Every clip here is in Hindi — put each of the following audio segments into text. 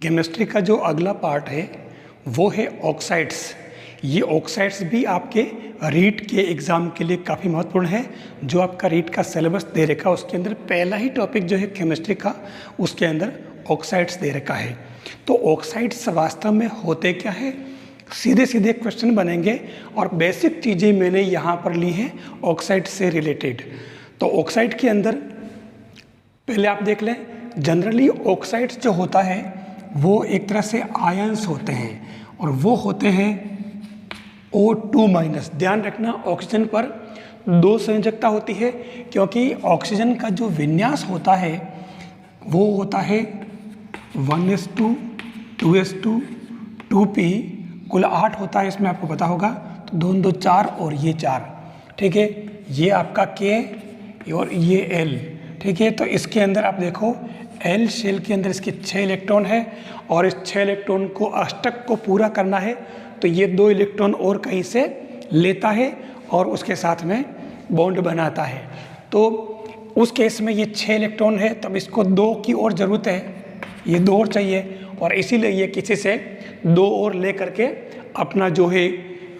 केमिस्ट्री का जो अगला पार्ट है वो है ऑक्साइड्स। ये ऑक्साइड्स भी आपके रीट के एग्ज़ाम के लिए काफ़ी महत्वपूर्ण है। जो आपका रीट का सिलेबस दे रखा उसके अंदर पहला ही टॉपिक जो है केमिस्ट्री का, उसके अंदर ऑक्साइड्स दे रखा है। तो ऑक्साइड्स वास्तव में होते क्या है, सीधे सीधे क्वेश्चन बनेंगे और बेसिक चीज़ें मैंने यहाँ पर ली हैं ऑक्साइड से रिलेटेड। तो ऑक्साइड के अंदर पहले आप देख लें, जनरली ऑक्साइड्स जो होता है वो एक तरह से आयंस होते हैं और वो होते हैं O2-। ध्यान रखना, ऑक्सीजन पर दो संयोजकता होती है क्योंकि ऑक्सीजन का जो विन्यास होता है वो होता है 1s2 2s2 2p, कुल 8 होता है इसमें, आपको पता होगा। तो 2 2 4 और ये 4, ठीक है। ये आपका K और ये L, ठीक है। तो इसके अंदर आप देखो L शेल के अंदर इसके 6 इलेक्ट्रॉन है और इस 6 इलेक्ट्रॉन को अष्टक को पूरा करना है तो ये 2 इलेक्ट्रॉन और कहीं से लेता है और उसके साथ में बॉन्ड बनाता है। तो उस केस में ये 6 इलेक्ट्रॉन है, तब इसको 2 की और ज़रूरत है, ये 2 और चाहिए और इसीलिए ये किसी से 2 और ले करके अपना जो है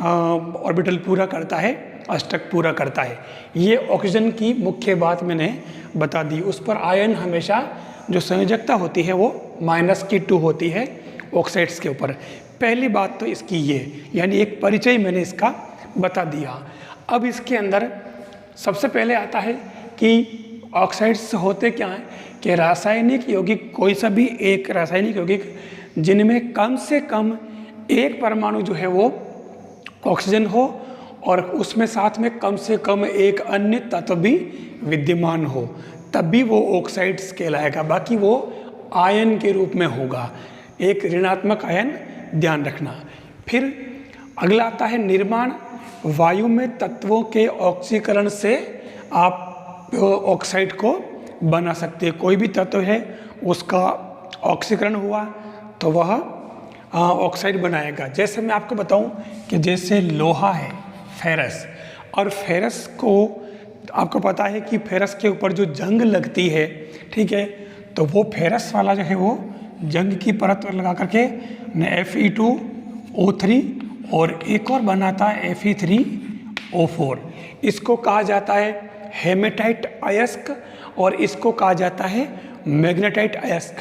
ऑर्बिटल पूरा करता है, अष्टक पूरा करता है। ये ऑक्सीजन की मुख्य बात मैंने बता दी। उस पर आयन हमेशा जो संयोजकता होती है वो -2 होती है ऑक्साइड्स के ऊपर। पहली बात तो इसकी ये, यानी एक परिचय मैंने इसका बता दिया। अब इसके अंदर सबसे पहले आता है कि ऑक्साइड्स होते क्या हैं, कि रासायनिक यौगिक, कोई सा भी एक रासायनिक यौगिक जिनमें कम से कम एक परमाणु जो है वो ऑक्सीजन हो और उसमें साथ में कम से कम एक अन्य तत्व भी विद्यमान हो, तब भी वो ऑक्साइड्स कहलाएगा। बाकी वो आयन के रूप में होगा, एक ऋणात्मक आयन, ध्यान रखना। फिर अगला आता है निर्माण। वायु में तत्वों के ऑक्सीकरण से आप ऑक्साइड को बना सकते हैं। कोई भी तत्व है उसका ऑक्सीकरण हुआ तो वह ऑक्साइड बनाएगा। जैसे मैं आपको बताऊं कि जैसे लोहा है, फेरस, और फेरस को आपको पता है कि फेरस के ऊपर जो जंग लगती है, ठीक है, तो वो फेरस वाला जो है वो जंग की परत लगा करके Fe2O3 और एक और बनाता है Fe3O4। इसको कहा जाता है हेमेटाइट अयस्क और इसको कहा जाता है मैग्नेटाइट अयस्क।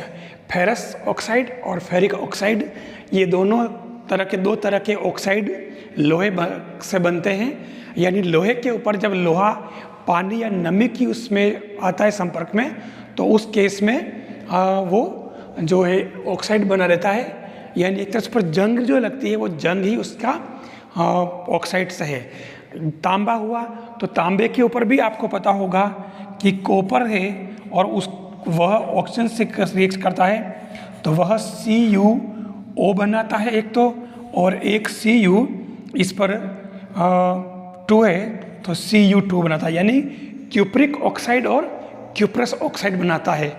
फेरस ऑक्साइड और फेरिक ऑक्साइड, ये दोनों तरह के, 2 तरह के ऑक्साइड लोहे से बनते हैं। यानी लोहे के ऊपर जब लोहा पानी या नमी की उसमें आता है संपर्क में, तो उस केस में वो जो है ऑक्साइड बना रहता है। यानी एक तरह से पर जंग जो लगती है वो जंग ही उसका ऑक्साइड से है। तांबा हुआ तो तांबे के ऊपर भी आपको पता होगा कि कॉपर है और वह ऑक्सीजन से रिएक्ट करता है तो वह CuO बनाता है एक तो, और एक Cu इस पर 2 है तो Cu2 बनाता है। यानी क्यूप्रिक ऑक्साइड और क्यूप्रस ऑक्साइड बनाता है।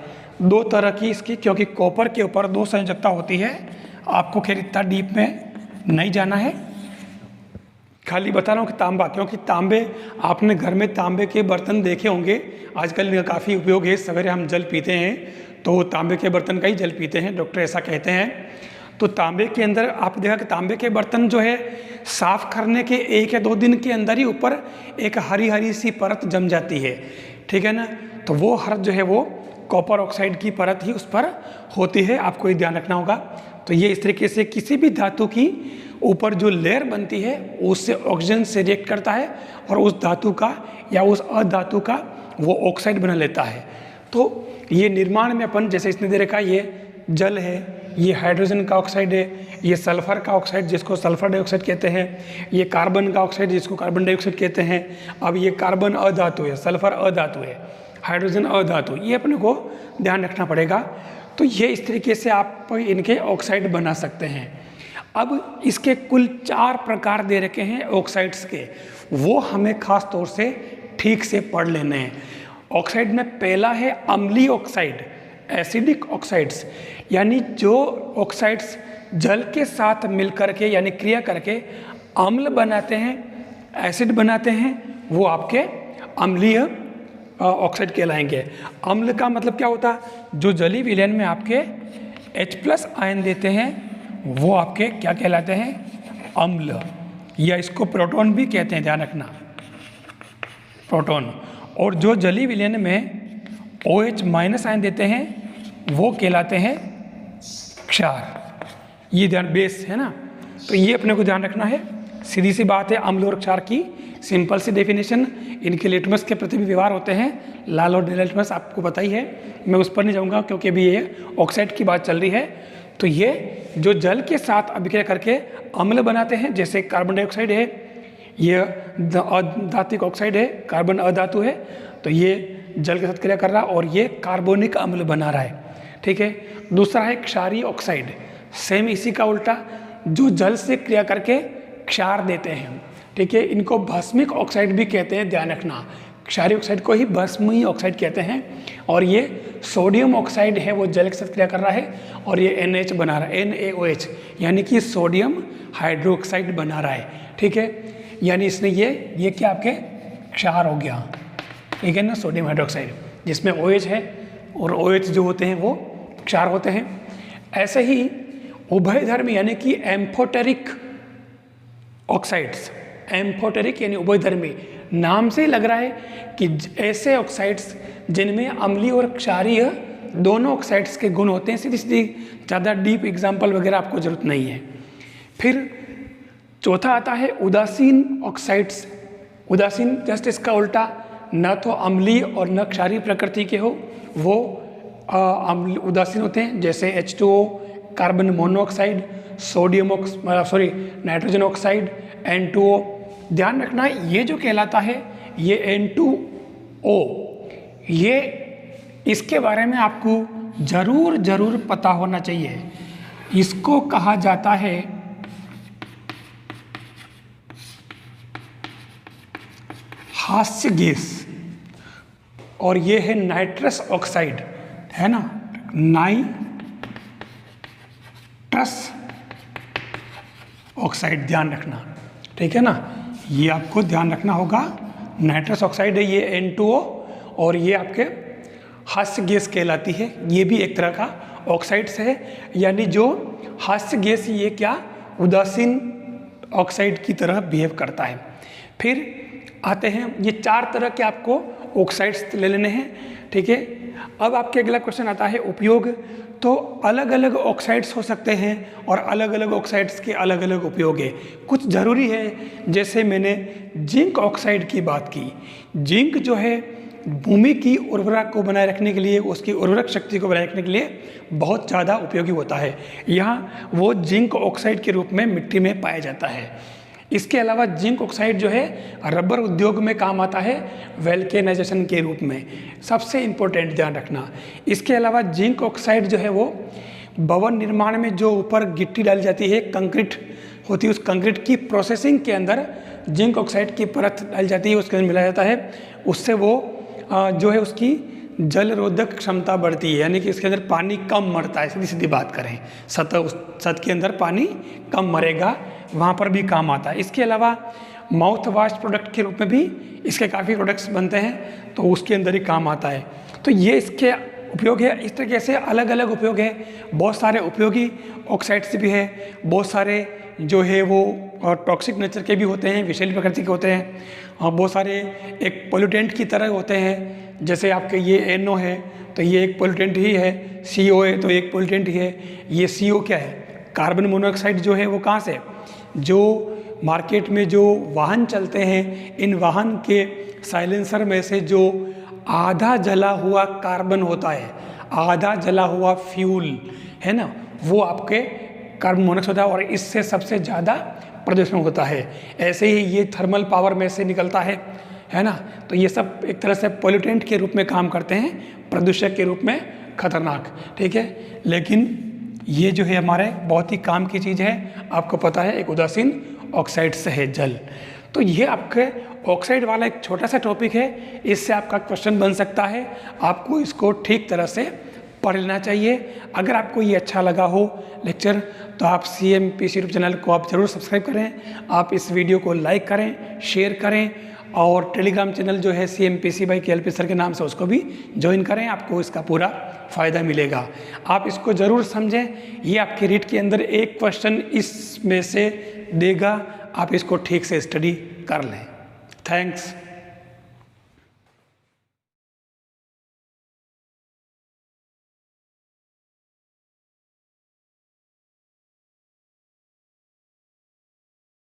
2 तरह की इसकी, क्योंकि कॉपर के ऊपर 2 संयोजकता होती है। आपको खैर इतना डीप में नहीं जाना है, खाली बता रहा हूँ कि तांबा, क्योंकि तांबे, आपने घर में तांबे के बर्तन देखे होंगे, आजकल इनका काफ़ी उपयोग है। सवेरे हम जल पीते हैं तो तांबे के बर्तन का ही जल पीते हैं, डॉक्टर ऐसा कहते हैं। तो तांबे के अंदर आप देखा कि तांबे के बर्तन जो है साफ़ करने के 1 या 2 दिन के अंदर ही ऊपर एक हरी हरी सी परत जम जाती है, ठीक है ना। तो वो हर जो है वो कॉपर ऑक्साइड की परत ही उस पर होती है, आपको ये ध्यान रखना होगा। तो ये इस तरीके से किसी भी धातु की ऊपर जो लेयर बनती है उससे ऑक्सीजन से रिएक्ट करता है और उस धातु का या उस अधातु का वो ऑक्साइड बना लेता है। तो ये निर्माण में अपन, जैसे इसने दे रखा, ये जल है, ये हाइड्रोजन का ऑक्साइड है, ये सल्फर का ऑक्साइड जिसको सल्फर डाइऑक्साइड कहते हैं, ये कार्बन का ऑक्साइड जिसको कार्बन डाइऑक्साइड कहते हैं। अब ये कार्बन अधातु है, सल्फर अधातु है, हाइड्रोजन अधातु, ये अपने को ध्यान रखना पड़ेगा। तो ये इस तरीके से आप इनके ऑक्साइड बना सकते हैं। अब इसके कुल 4 प्रकार दे रखे हैं ऑक्साइड्स के, वो हमें खास तौर से ठीक से पढ़ लेने हैं। ऑक्साइड में पहला है अम्लीय ऑक्साइड, एसिडिक ऑक्साइड्स, यानी जो ऑक्साइड्स जल के साथ मिलकर के यानी क्रिया करके अम्ल बनाते हैं, एसिड बनाते हैं, वो आपके अम्लीय ऑक्साइड कहलाएंगे। अम्ल का मतलब क्या होता है, जो जलीय विलयन में आपके H+ आयन देते हैं वो आपके क्या कहलाते हैं, अम्ल, या इसको प्रोटॉन भी कहते हैं, ध्यान रखना, प्रोटॉन। और जो जलीय विलयन में OH- आयन देते हैं वो कहलाते हैं क्षार। ये ध्यान, बेस है ना, तो ये अपने को ध्यान रखना है। सीधी सी बात है, अम्ल और क्षार की सिंपल सी डेफिनेशन। इनके लिटमस के प्रति भी व्यवहार होते हैं, लाल और नीला लिटमस आपको पता ही है, मैं उस पर नहीं जाऊंगा क्योंकि अभी ये ऑक्साइड की बात चल रही है। तो ये जो जल के साथ अभिक्रिया करके अम्ल बनाते हैं, जैसे कार्बन डाइऑक्साइड है, ये अधात्विक ऑक्साइड है, कार्बन अधातु है, तो ये जल के साथ क्रिया कर रहा और ये कार्बोनिक अम्ल बना रहा है, ठीक है। दूसरा है क्षारीय ऑक्साइड, सेम इसी का उल्टा, जो जल से क्रिया करके क्षार देते हैं, ठीक है। इनको भस्मिक ऑक्साइड भी कहते हैं, ध्यान रखना, क्षारीय ऑक्साइड को ही भस्मी ऑक्साइड कहते हैं। और ये सोडियम ऑक्साइड है, वो जल के साथ क्रिया कर रहा है और ये NH बना रहा है, NaOH, यानी कि सोडियम हाइड्रोक्साइड बना रहा है, ठीक है। यानी इसने ये क्या आपके क्षार हो गया, ठीक है ना, सोडियम हाइड्रोक्साइड, जिसमें OH है और OH जो होते हैं वो क्षार होते हैं। ऐसे ही उभयधर्मी यानी कि एम्फोटेरिक ऑक्साइड्स, एम्फोटेरिक यानी उभयधर्मी, नाम से ही लग रहा है कि ऐसे ऑक्साइड्स जिनमें अम्लीय और क्षारीय दोनों ऑक्साइड्स के गुण होते हैं। सीधी सीधी, ज़्यादा डीप एग्जाम्पल वगैरह आपको जरूरत नहीं है। फिर चौथा आता है उदासीन ऑक्साइड्स। उदासीन जस्ट इसका उल्टा, न तो अम्लीय और न क्षारीय प्रकृति के हो, वो उदासीन होते हैं, जैसे H2O, carbon monoxide, nitrogen oxide, N2O। ध्यान रखना, ये जो कहलाता है ये N2O, ये इसके बारे में आपको जरूर पता होना चाहिए। इसको कहा जाता है हास्य गैस, और ये है नाइट्रस ऑक्साइड, है ना, नाइट्रस ऑक्साइड, ध्यान रखना, ठीक है ना, ये आपको ध्यान रखना होगा। नाइट्रस ऑक्साइड है ये N2O, और ये आपके हास्य गैस कहलाती है। ये भी एक तरह का ऑक्साइड्स है, यानी जो हास्य गैस, ये क्या उदासीन ऑक्साइड की तरह बिहेव करता है। फिर आते हैं, ये 4 तरह के आपको ऑक्साइड्स ले लेने हैं, ठीक है। अब आपके अगला क्वेश्चन आता है उपयोग। तो अलग अलग ऑक्साइड्स हो सकते हैं और अलग अलग ऑक्साइड्स के अलग अलग उपयोग है। कुछ ज़रूरी है, जैसे मैंने जिंक ऑक्साइड की बात की, जिंक जो है भूमि की उर्वरता को बनाए रखने के लिए, उसकी उर्वरक शक्ति को बनाए रखने के लिए बहुत ज़्यादा उपयोगी होता है। यहाँ वो जिंक ऑक्साइड के रूप में मिट्टी में पाया जाता है। इसके अलावा जिंक ऑक्साइड जो है रबर उद्योग में काम आता है, वैल्केनाइजेशन के रूप में, सबसे इम्पोर्टेंट ध्यान रखना। इसके अलावा जिंक ऑक्साइड जो है वो भवन निर्माण में जो ऊपर गिट्टी डाली जाती है, कंक्रीट होती है, उस कंक्रीट की प्रोसेसिंग के अंदर जिंक ऑक्साइड की परत डाली जाती है, उसके अंदर मिलाया जाता है, उससे वो जो है उसकी जल रोधक क्षमता बढ़ती है, यानी कि इसके अंदर पानी कम मरता है। सीधी सीधी बात करें, सतह के अंदर पानी कम मरेगा, वहाँ पर भी काम आता है। इसके अलावा माउथ वाश प्रोडक्ट के रूप में भी इसके काफ़ी प्रोडक्ट्स बनते हैं, तो उसके अंदर ही काम आता है। तो ये इसके उपयोग है। इस तरीके से अलग अलग उपयोग है, बहुत सारे उपयोगी ऑक्साइड्स भी है, बहुत सारे जो है वो टॉक्सिक नेचर के भी होते हैं, विषैली प्रकृति के होते हैं, और बहुत सारे एक पोल्यूटेंट की तरह होते हैं। जैसे आपके ये NO है तो ये एक पोल्यूटेंट ही है, CO है तो एक पोल्यूटेंट ही है। ये CO क्या है, कार्बन मोनोऑक्साइड जो है वो कहाँ से, जो मार्केट में जो वाहन चलते हैं, इन वाहन के साइलेंसर में से जो आधा जला हुआ कार्बन होता है, आधा जला हुआ फ्यूल है ना, वो आपके कार्बन मोनोऑक्साइड होता है, और इससे सबसे ज़्यादा प्रदूषण होता है। ऐसे ही ये थर्मल पावर में से निकलता है ना। तो ये सब एक तरह से पोल्यूटेंट के रूप में काम करते हैं, प्रदूषक के रूप में खतरनाक, ठीक है। लेकिन ये जो है हमारे बहुत ही काम की चीज़ है, आपको पता है, एक उदासीन ऑक्साइड से है जल। तो ये आपके ऑक्साइड वाला एक छोटा सा टॉपिक है, इससे आपका क्वेश्चन बन सकता है, आपको इसको ठीक तरह से पढ़ लेना चाहिए। अगर आपको ये अच्छा लगा हो लेक्चर, तो आप CMPC यूट्यूब चैनल को आप ज़रूर सब्सक्राइब करें, आप इस वीडियो को लाइक करें, शेयर करें, और टेलीग्राम चैनल जो है CMPC बाय KLP सर के नाम से, उसको भी ज्वाइन करें। आपको इसका पूरा फ़ायदा मिलेगा। आप इसको ज़रूर समझें, ये आपके रीट के अंदर एक क्वेश्चन इसमें से देगा, आप इसको ठीक से स्टडी कर लें। थैंक्स।